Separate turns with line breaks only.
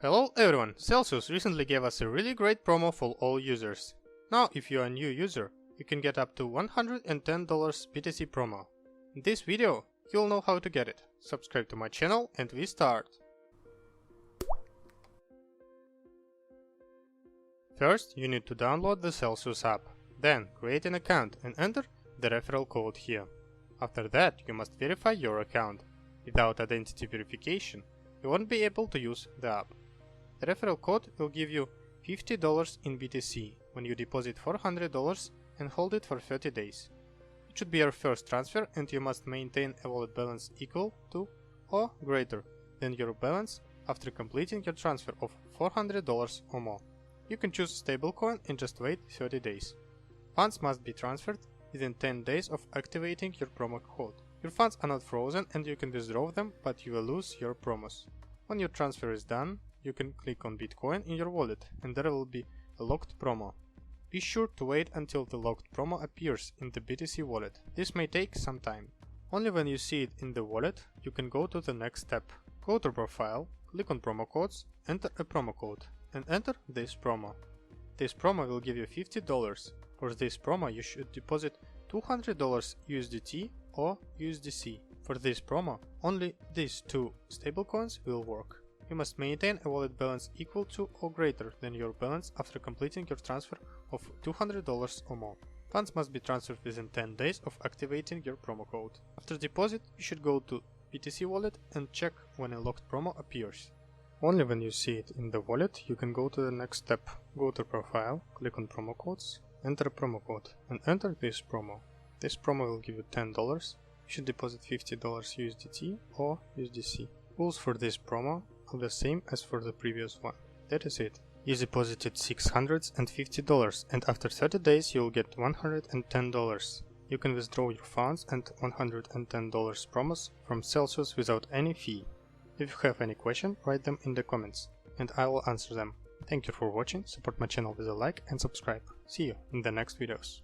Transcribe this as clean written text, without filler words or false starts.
Hello everyone, Celsius recently gave us a really great promo for all users. Now if you are a new user, you can get up to $110 BTC promo. In this video, you'll know how to get it. Subscribe to my channel and we start. First, you need to download the Celsius app. Then create an account and enter the referral code here. After that, you must verify your account. Without identity verification, you won't be able to use the app. The referral code will give you $50 in BTC when you deposit $400 and hold it for 30 days. It should be your first transfer and you must maintain a wallet balance equal to or greater than your balance after completing your transfer of $400 or more. You can choose stablecoin and just wait 30 days. Funds must be transferred within 10 days of activating your promo code. Your funds are not frozen and you can withdraw them, but you will lose your promos. When your transfer is done, you can click on Bitcoin in your wallet and there will be a locked promo. Be sure to wait until the locked promo appears in the BTC wallet. This may take some time. Only when you see it in the wallet, you can go to the next step. Go to Profile, click on Promo Codes, enter a promo code and enter this promo. This promo will give you $50. For this promo you should deposit $200 USDT or USDC. For this promo, only these two stablecoins will work. You must maintain a wallet balance equal to or greater than your balance after completing your transfer of $200 or more. Funds must be transferred within 10 days of activating your promo code. After deposit, you should go to BTC wallet and check when a locked promo appears. Only when you see it in the wallet, you can go to the next step. Go to Profile, click on Promo Codes, enter a promo code and enter this promo. This promo will give you $10. You should deposit $50 USDT or USDC. Rules for this promo are the same as for the previous one. That is it. You deposited $650 and after 30 days you will get $110. You can withdraw your funds and $110 promos from Celsius without any fee. If you have any question, write them in the comments and I will answer them. Thank you for watching, support my channel with a like and subscribe. See you in the next videos.